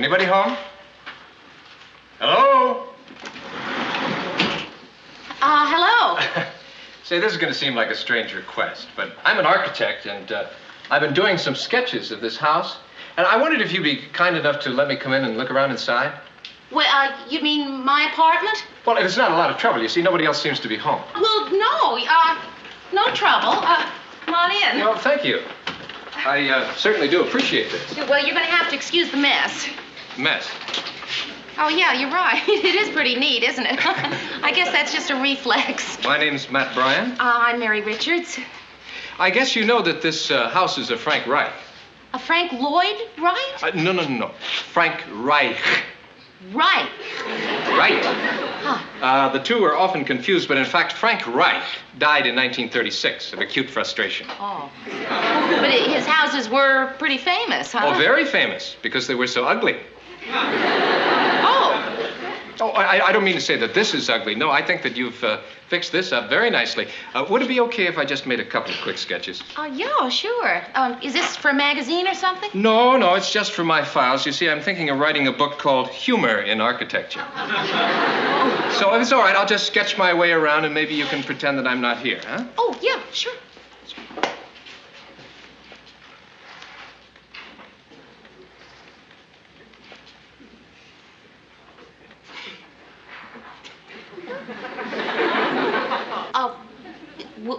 Anybody home? Hello? Hello. Say, this is going to seem like a strange request, but I'm an architect, and I've been doing some sketches of this house, and I wondered if you'd be kind enough to let me come in and look around inside. Well, you mean my apartment? Well, it's not a lot of trouble. You see, nobody else seems to be home. Well, no, no trouble. Come on in. Well, thank you. I certainly do appreciate this. Well, you're going to have to excuse the mess. Mess? Oh, yeah, you're right. It is pretty neat, isn't it? I guess that's just a reflex. My name's Matt Bryan. I'm Mary Richards. I guess you know that this house is a Frank Reich. A Frank Lloyd Wright? No. Frank Reich. Right. Right. Huh. The two are often confused, but in fact, Frank Reich died in 1936 of acute frustration. Oh. But his houses were pretty famous, huh? Oh, very famous, because they were so ugly. Oh. Oh, I don't mean to say that this is ugly. No, I think that you've fixed this up very nicely. Would it be okay if I just made a couple of quick sketches? Oh, yeah, sure. Is this for a magazine or something? No, it's just for my files. You see, I'm thinking of writing a book called Humor in Architecture. So if it's all right, I'll just sketch my way around and maybe you can pretend that I'm not here, huh? Oh, yeah, sure.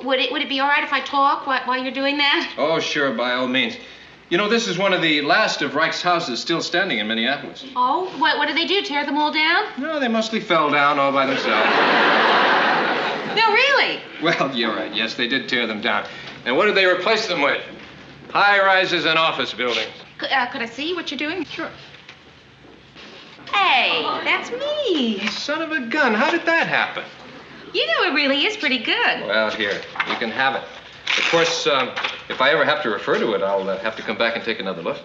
Would it be all right if I talk while you're doing that? Oh, sure, by all means. You know, this is one of the last of Reich's houses still standing in Minneapolis. Oh, what did they do, tear them all down? No, they mostly fell down all by themselves. No, really? Well, you're right. Yes, they did tear them down. And what did they replace them with? High-rises and office buildings. Could I see what you're doing? Sure. Hey, that's me. Son of a gun, how did that happen? You know, it really is pretty good. Well, here, you can have it. Of course, if I ever have to refer to it, I'll have to come back and take another look.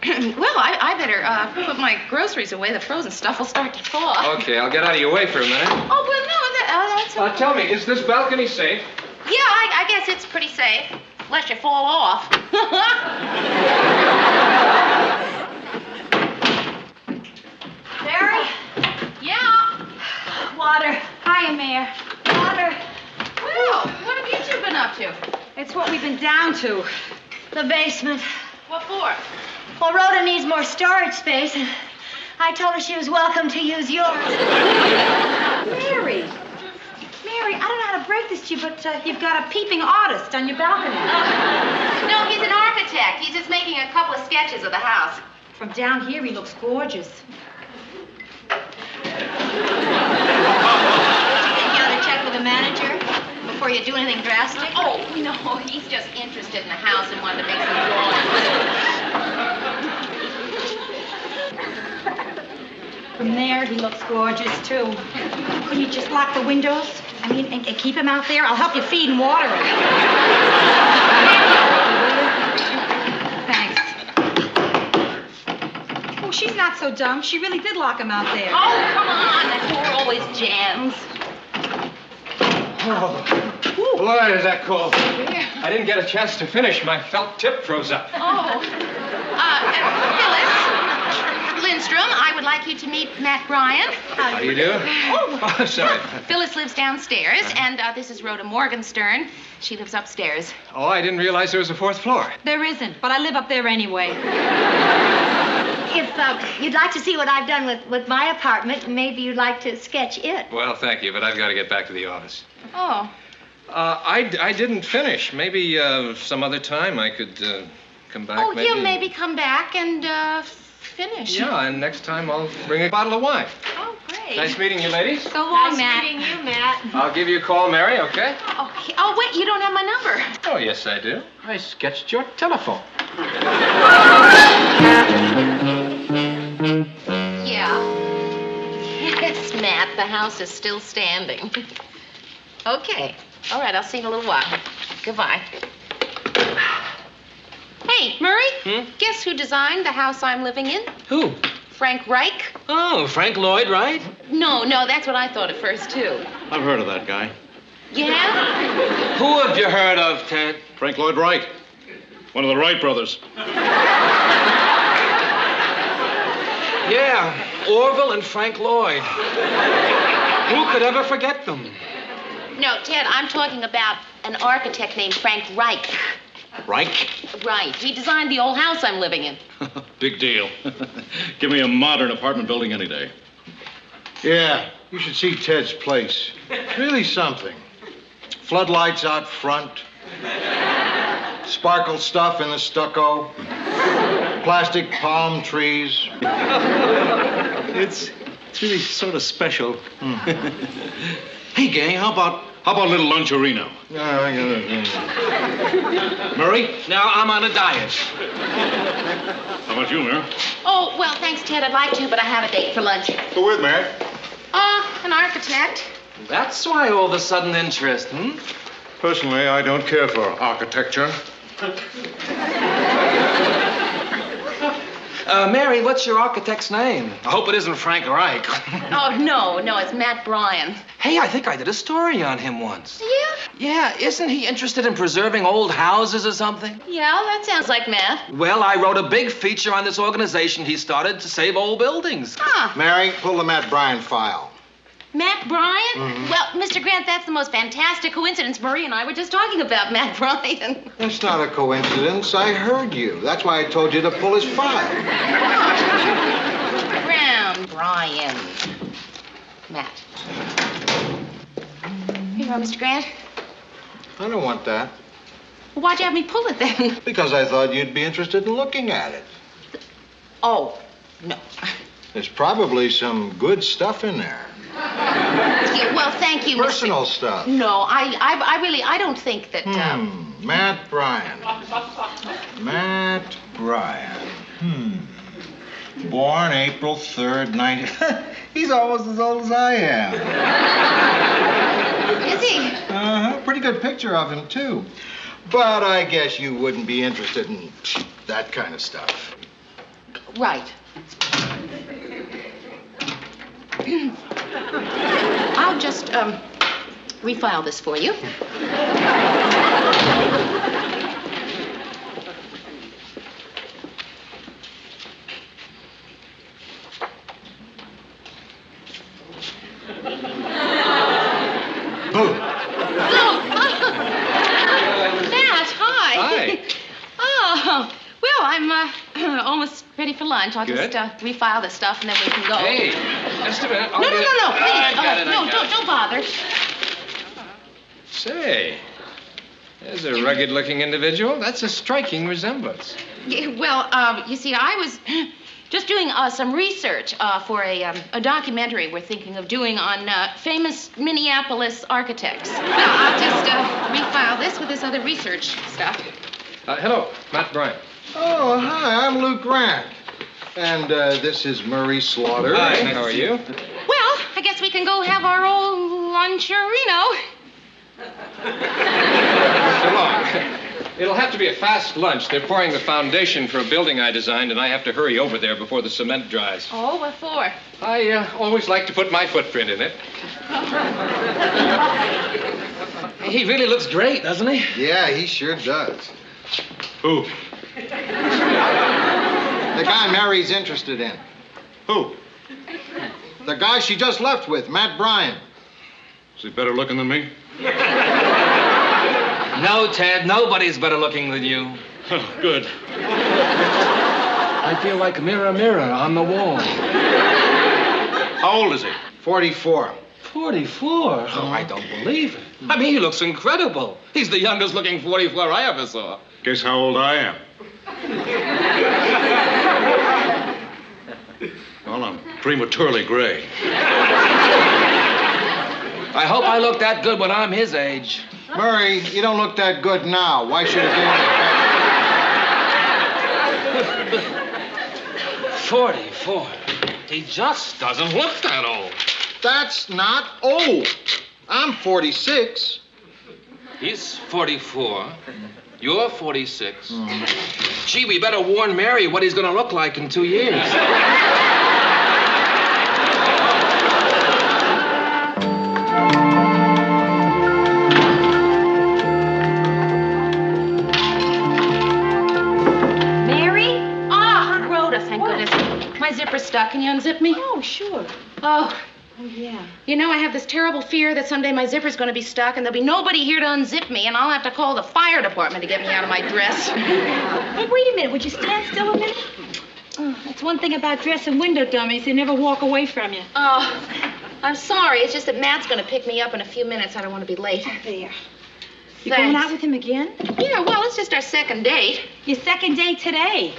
Well, I better put my groceries away. The frozen stuff will start to thaw. Okay, I'll get out of your way for a minute. Oh, well, no, that's... Tell me, is this balcony safe? Yeah, I guess it's pretty safe. Unless you fall off. Mary? Yeah? Water. Hiya, Mayor. Water. Well, what have you two been up to? It's what we've been down to. The basement. What for? Well, Rhoda needs more storage space, and I told her she was welcome to use yours. Mary, I don't know how to break this to you, but you've got a peeping artist on your balcony. No, he's an architect. He's just making a couple of sketches of the house. From down here, he looks gorgeous. You ought to check with the manager before you do anything drastic? Oh, no, he's just interested in the house and wanted to make some drawings. From there, he looks gorgeous, too. Couldn't you just lock the windows? I mean, and keep him out there? I'll help you feed and water him. Thanks. Oh, she's not so dumb. She really did lock him out there. Oh, come on. That door always jams. Oh, boy, is that cold. I didn't get a chance to finish. My felt tip froze up. Oh. Phyllis Lindstrom, I would like you to meet Matt Bryan. How do you do? Oh, sorry. Phyllis lives downstairs, and this is Rhoda Morgenstern. She lives upstairs. Oh, I didn't realize there was a fourth floor. There isn't, but I live up there anyway. If you'd like to see what I've done with my apartment, maybe you'd like to sketch it. Well, thank you, but I've got to get back to the office. Oh. I didn't finish. Maybe some other time I could come back. Oh, yeah, maybe come back and finish. Yeah, and next time I'll bring a bottle of wine. Oh, great. Nice meeting you, ladies. So long, Nice Matt. meeting you, Matt. I'll give you a call, Mary, okay? Okay. Oh, wait, you don't have my number. Oh, yes, I do. I sketched your telephone. Yeah. Yes, Matt, the house is still standing. Okay. All right, I'll see you in a little while. Goodbye. Hey, Murray, guess who designed the house I'm living in? Who? Frank Reich? Oh, Frank Lloyd, right? No, that's what I thought at first, too. I've heard of that guy. Yeah? Who have you heard of, Ted? Frank Lloyd Wright. One of the Wright brothers. Yeah, Orville and Frank Lloyd. Who could ever forget them? No, Ted, I'm talking about an architect named Frank Reich. Reich? Right. He designed the old house I'm living in. Big deal. Give me a modern apartment building any day. Yeah, you should see Ted's place. Really something. Floodlights out front. Sparkle stuff in the stucco. Plastic palm trees. It's really sort of special. Hey, gang, how about a little luncherino? Murray, now I'm on a diet. How about you, Mary? Oh, well, thanks, Ted. I'd like to, but I have a date for lunch. Who with, Mary? An architect. That's why all the sudden interest, hmm? Personally, I don't care for architecture. Mary, what's your architect's name? I hope it isn't Frank Reich. Oh, no, it's Matt Bryan. Hey, I think I did a story on him once. Yeah? Yeah, isn't he interested in preserving old houses or something? Yeah, that sounds like Matt. Well, I wrote a big feature on this organization he started to save old buildings. Huh. Mary, pull the Matt Bryan file. Matt Bryan? Well, Mr. Grant, that's the most fantastic coincidence. Marie and I were just talking about Matt Bryan. It's not a coincidence. I heard you. That's why I told you to pull his file. Bryan. Matt. Here you are, Mr. Grant. I don't want that. Well, why'd you have me pull it then? Because I thought you'd be interested in looking at it. Oh, no. There's probably some good stuff in there. Yeah, well, thank you, Personal Mr. stuff. No, I really, I don't think that, Matt Bryan. Matt Bryan. Born April 3rd, 19... He's almost as old as I am. Is he? Uh-huh. Pretty good picture of him, too. But I guess you wouldn't be interested in that kind of stuff. Right. I'll just, refile this for you. Matt, hi. Hi. Oh, well, I'm almost ready for lunch. I'll Good. just refile the stuff and then we can go. Hey, just a minute. No, please. I got it, No, don't bother. Say, there's a rugged-looking individual. That's a striking resemblance. Yeah, well, you see, I was just doing some research for a documentary we're thinking of doing on famous Minneapolis architects. Well, I'll just refile this with this other research stuff. Hello, Matt Bryan. Oh, hi, I'm Luke Grant. And this is Murray Slaughter. Hi, how are you? Well, I guess we can go have our old luncherino. So long. It'll have to be a fast lunch. They're pouring the foundation for a building I designed, and I have to hurry over there before the cement dries. Oh, what for? I always like to put my footprint in it. He really looks great, doesn't he? Yeah, he sure does. Who? The guy Mary's interested in. Who? The guy she just left with, Matt Bryan. Is he better looking than me? No, Ted, nobody's better looking than you. Oh, good. I feel like mirror, mirror on the wall. How old is he? 44. 44? Oh, I don't believe it. I mean, he looks incredible. He's the youngest looking 44 I ever saw. Guess how old I am. Well, I'm prematurely gray. I hope I look that good when I'm his age. Murray, you don't look that good now. Why should it be any better? 44. He just doesn't look that old. That's not old. I'm 46. He's 44. You're 46. Gee, we better warn Mary what he's going to look like in 2 years. My zipper's stuck. Can you unzip me? Oh, sure. Oh. Oh, yeah. You know, I have this terrible fear that someday my zipper's going to be stuck and there'll be nobody here to unzip me and I'll have to call the fire department to get me out of my dress. Hey, wait a minute. Would you stand still a minute? Oh, that's one thing about dressing window dummies. They never walk away from you. Oh, I'm sorry. It's just that Matt's going to pick me up in a few minutes. I don't want to be late. There. You going out with him again? Yeah, well, it's just our second date. Your second date today.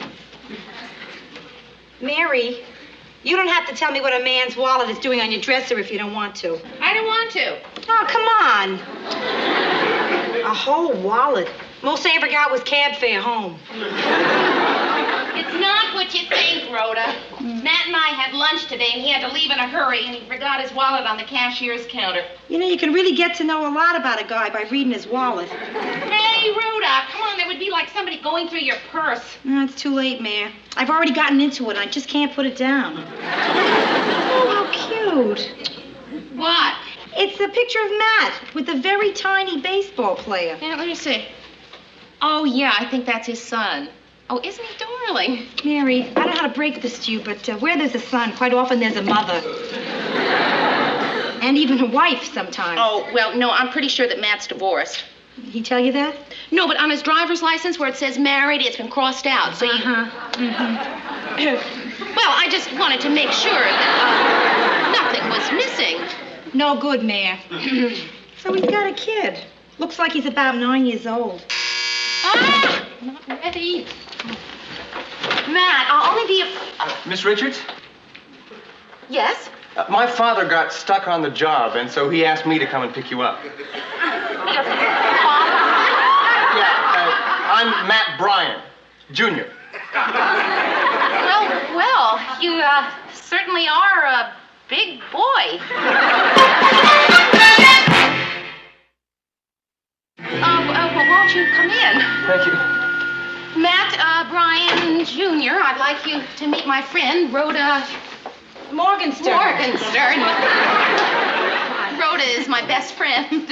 Mary, you don't have to tell me what a man's wallet is doing on your dresser if you don't want to. I don't want to. Oh, come on. A whole wallet. Most I ever got was cab fare home. It's not what you think, Rhoda. Matt and I had lunch today, and he had to leave in a hurry, and he forgot his wallet on the cashier's counter. You know, you can really get to know a lot about a guy by reading his wallet. Hey, Rhoda, come on. That would be like somebody going through your purse. No, it's too late, Mayor. I've already gotten into it. I just can't put it down. Oh, how cute. What? It's a picture of Matt with a very tiny baseball player. Yeah, let me see. Oh, yeah, I think that's his son. Oh, isn't he darling? Mary, I don't know how to break this to you, but where there's a son, quite often there's a mother. And even a wife sometimes. Oh, well, no, I'm pretty sure that Matt's divorced. He tell you that? No, but on his driver's license where it says married, it's been crossed out. So you... Well, I just wanted to make sure that nothing was missing. No good, Mayor. So he's got a kid. Looks like he's about 9 years old. Ah! Not ready. Matt, I'll only be a... Miss Richards? Yes? My father got stuck on the job, and so he asked me to come and pick you up. Your father? Yeah, I'm Matt Bryan, Jr. Well, you certainly are a big boy. Well, won't you come in? Thank you. Matt Bryan, Jr., I'd like you to meet my friend, Rhoda Morgenstern. Rhoda is my best friend.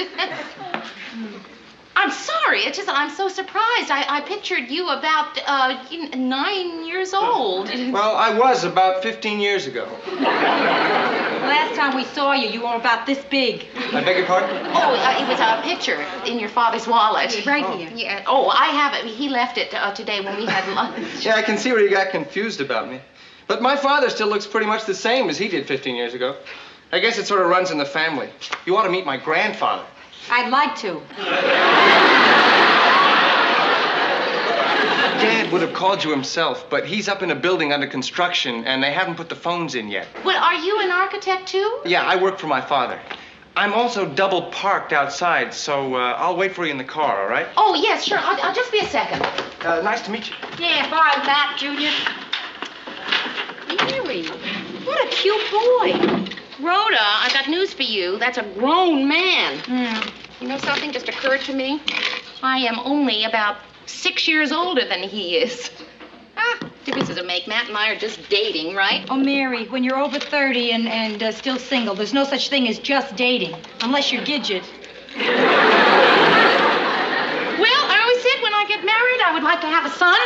I'm sorry. It's just I'm so surprised. I pictured you about 9 years old. Well, I was about 15 years ago. Last time we saw you, you were about this big. I beg your pardon? Oh, it was a picture in your father's wallet. Right here. Yeah. Oh, I have it. He left it today when we had lunch. Yeah, I can see where you got confused about me. But my father still looks pretty much the same as he did 15 years ago. I guess it sort of runs in the family. You ought to meet my grandfather. I'd like to. Dad would have called you himself, but he's up in a building under construction, and they haven't put the phones in yet. Well, are you an architect, too? Yeah, I work for my father. I'm also double parked outside, so I'll wait for you in the car, all right? Oh, yes, sure. I'll just be a second. Nice to meet you. Yeah, bye, Matt, Jr. Mary, what a cute boy. Rhoda, I got news for you. That's a grown man. You know, something just occurred to me. I am only about 6 years older than he is. Difference doesn't make. Matt and I are just dating, right? Oh, Mary, when you're over 30 and still single, there's no such thing as just dating, unless you're Gidget. Well, I always said when I get married, I would like to have a son.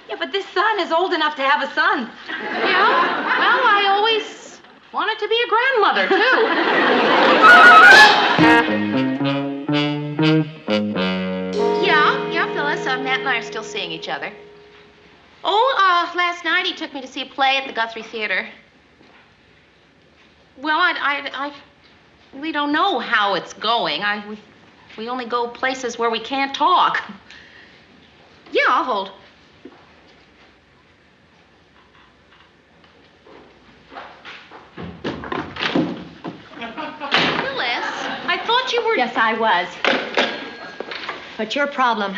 Yeah, but this son is old enough to have a son. Yeah? Well, I always wanted to be a grandmother, too. Yeah, Phyllis. Matt and I are still seeing each other. Oh, last night he took me to see a play at the Guthrie Theater. Well, I really don't know how it's going. We only go places where we can't talk. Yeah, I'll hold. Phyllis, I thought you were... Yes, I was. But your problem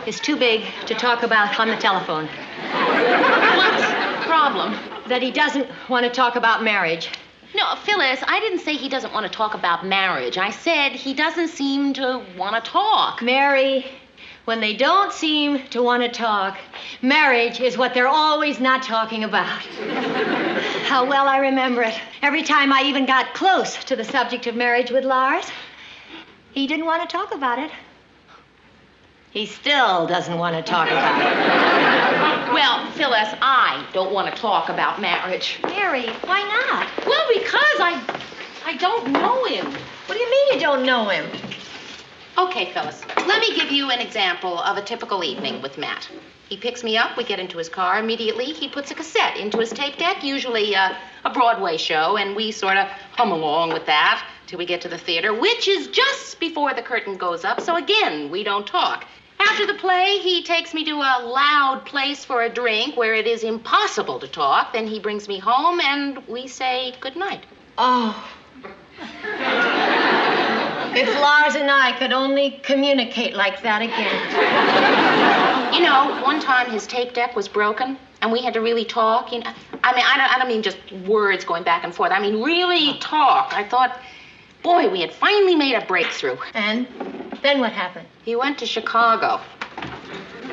is too big to talk about on the telephone. What's the problem? That he doesn't want to talk about marriage. No, Phyllis, I didn't say he doesn't want to talk about marriage. I said he doesn't seem to want to talk. Mary, when they don't seem to want to talk, marriage is what they're always not talking about. How well I remember it. Every time I even got close to the subject of marriage with Lars, he didn't want to talk about it. He still doesn't want to talk about it. Well, Phyllis, I don't want to talk about marriage. Mary, why not? Well, because I don't know him. What do you mean you don't know him? Okay, Phyllis, let me give you an example of a typical evening with Matt. He picks me up, we get into his car. Immediately, he puts a cassette into his tape deck, usually a Broadway show, and we sort of hum along with that till we get to the theater, which is just before the curtain goes up, so again, we don't talk. After the play, he takes me to a loud place for a drink where it is impossible to talk. Then he brings me home, and we say goodnight. Oh. If Lars and I could only communicate like that again. You know, one time his tape deck was broken, and we had to really talk. You know, I don't mean just words going back and forth. I mean really talk. I thought, boy, we had finally made a breakthrough. And then what happened? He went to Chicago.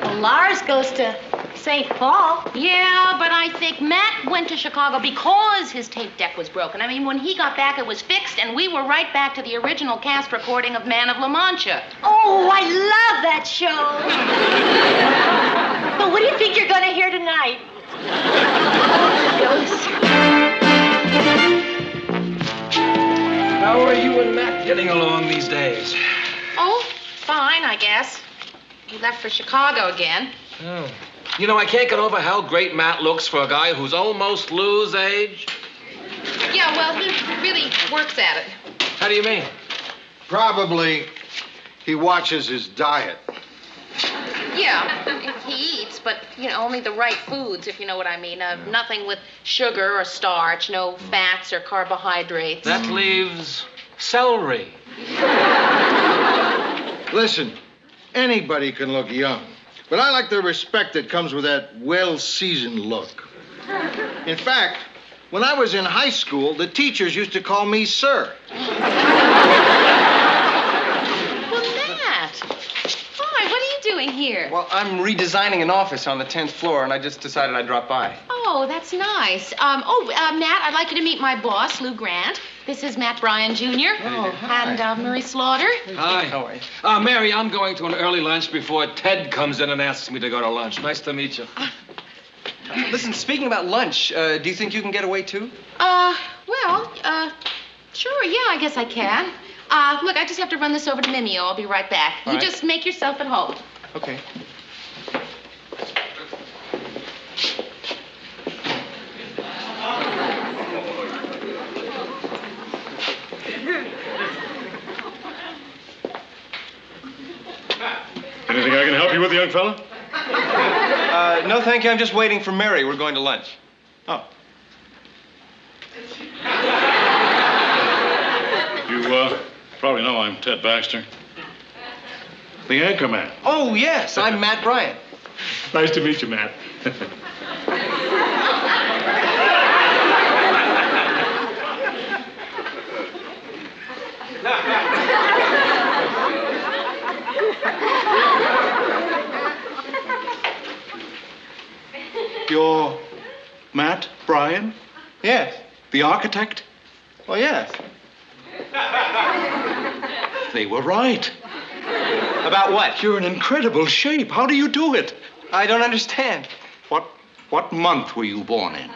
Well, Lars goes to St. Paul. Yeah, but I think Matt went to Chicago because his tape deck was broken. I mean, when he got back, it was fixed, and we were right back to the original cast recording of Man of La Mancha. Oh, I love that show. But what do you think you're going to hear tonight? How are you and Matt getting along these days? Oh, fine, I guess. He left for Chicago again. Oh. You know, I can't get over how great Matt looks for a guy who's almost Lou's age. Yeah, well, he really works at it. How do you mean? Probably he watches his diet. Yeah, he eats, but, you know, only the right foods, if you know what I mean. Nothing with sugar or starch, no fats or carbohydrates. That leaves celery. Listen, anybody can look young, but I like the respect that comes with that well-seasoned look. In fact, when I was in high school, the teachers used to call me sir. Well, Matt, why? What are you doing here? Well, I'm redesigning an office on the 10th floor, and I just decided I'd drop by. Oh, that's nice. Matt, I'd like you to meet my boss, Lou Grant. This is Matt Bryan, Jr. Oh, hi. And Marie Slaughter. Hi. How are you? Mary, I'm going to an early lunch before Ted comes in and asks me to go to lunch. Nice to meet you. Listen, speaking about lunch, do you think you can get away, too? Sure, yeah, I guess I can. Look, I just have to run this over to Mimeo. I'll be right back. All You right. just make yourself at home. Okay. Anything I can help you with, young fella? No, thank you. I'm just waiting for Mary. We're going to lunch. Oh. You probably know I'm Ted Baxter. The anchor man. Oh, yes. I'm Matt Bryan. Nice to meet you, Matt. You're Matt Bryan? Yes. The architect? Well, yes. They were right. About what? You're in incredible shape. How do you do it? I don't understand. What month were you born in?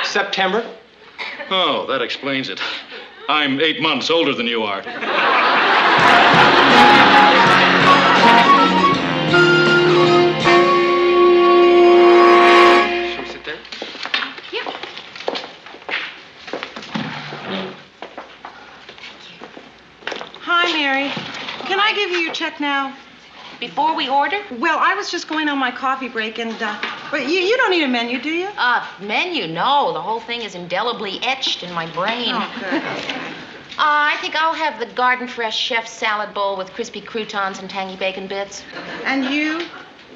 September. Oh, that explains it. I'm 8 months older than you are. Should we sit there? Yeah. Hi, Mary. Can I give you your check now? Before we order? Well, I was just going on my coffee break, and, but you don't need a menu, do you? Menu? No, the whole thing is indelibly etched in my brain. Oh, good. I think I'll have the Garden Fresh chef's salad bowl with crispy croutons and tangy bacon bits. And you?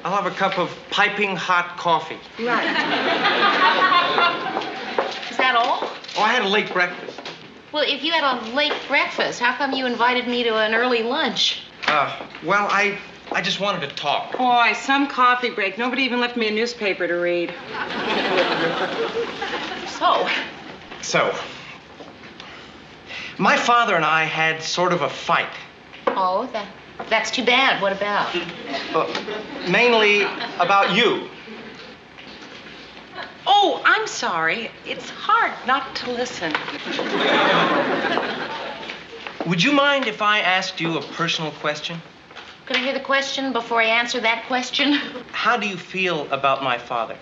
I'll have a cup of piping hot coffee. Right. Is that all? Oh, I had a late breakfast. Well, if you had a late breakfast, how come you invited me to an early lunch? Well, I just wanted to talk. Boy, some coffee break. Nobody even left me a newspaper to read. So, my father and I had sort of a fight. Oh, that's too bad. What about? Mainly about you. Oh, I'm sorry. It's hard not to listen. Would you mind if I asked you a personal question? Could I hear the question before I answer that question? How do you feel about my father?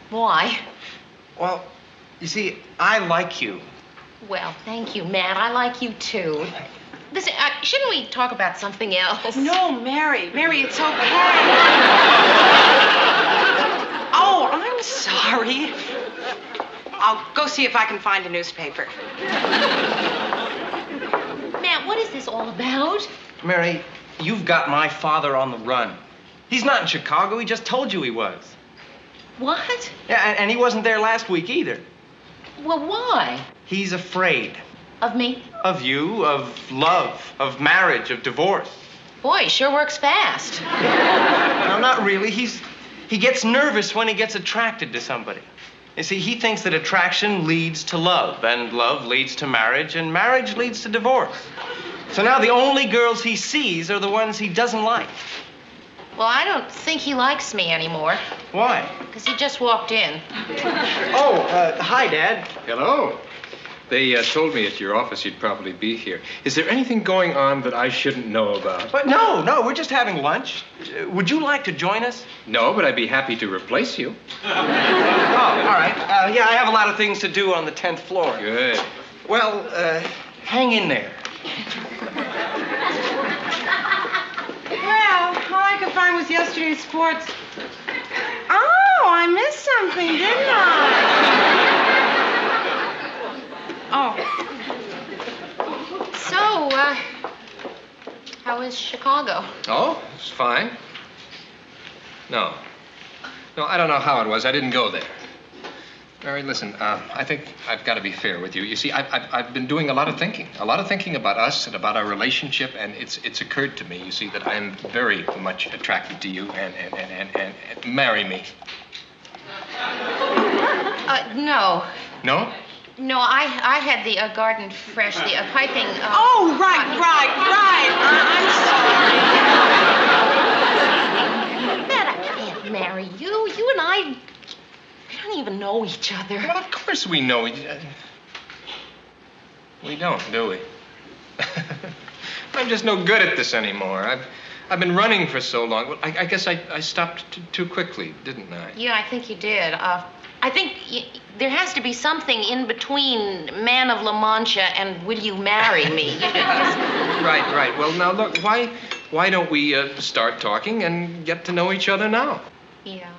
Why? Well, you see, I like you. Well, thank you, Matt. I like you, too. Listen, shouldn't we talk about something else? No, Mary. Mary, it's okay. Oh, I'm sorry. I'll go see if I can find a newspaper. Matt, what is this all about? Mary, you've got my father on the run. He's not in Chicago. He just told you he was. What? Yeah, and he wasn't there last week either. Well, why? He's afraid. Of me? Of you, of love, of marriage, of divorce. Boy, he sure works fast. No, not really. He gets nervous when he gets attracted to somebody. You see, he thinks that attraction leads to love, and love leads to marriage, and marriage leads to divorce. So now the only girls he sees are the ones he doesn't like. Well, I don't think he likes me anymore. Why? Because he just walked in. Oh, hi, Dad. Hello. They told me at your office you'd probably be here. Is there anything going on that I shouldn't know about? But no, we're just having lunch. Would you like to join us? No, but I'd be happy to replace you. Oh, all right. Yeah, I have a lot of things to do on the 10th floor. Good. Well, hang in there. Well, all I could find was yesterday's sports. Oh, I missed something, didn't I? Oh. So, how is Chicago? Oh, it's fine. No, I don't know how it was. I didn't go there. Mary, listen, I think I've got to be fair with you. You see, I've been doing a lot of thinking about us and about our relationship, and it's occurred to me, you see, that I am very much attracted to you, and marry me. No. No? No, I had the garden fresh, the piping. Oh, right. I'm sorry. Matt, I can't marry you. You and I, we don't even know each other. Well, of course we know each other. We don't, do we? I'm just no good at this anymore. I've been running for so long. Well, I guess I stopped too quickly, didn't I? Yeah, I think you did. I think there has to be something in between Man of La Mancha and Will You Marry Me? Right. Well, now, look, why don't we start talking and get to know each other now? Yeah,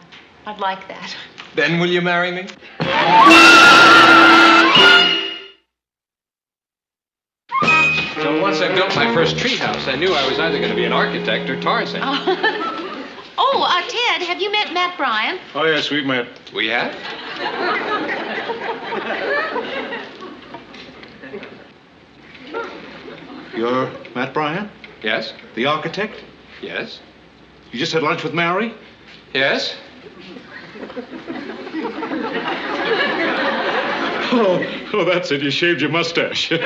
I'd like that. Then will you marry me? So once I built my first treehouse, I knew I was either going to be an architect or Tarzan. Ted, have you met Matt Bryan? Oh, yes, we've met. We have? You're Matt Bryan? Yes? The architect? Yes? You just had lunch with Mary? Yes? Oh, that's it. You shaved your mustache. It's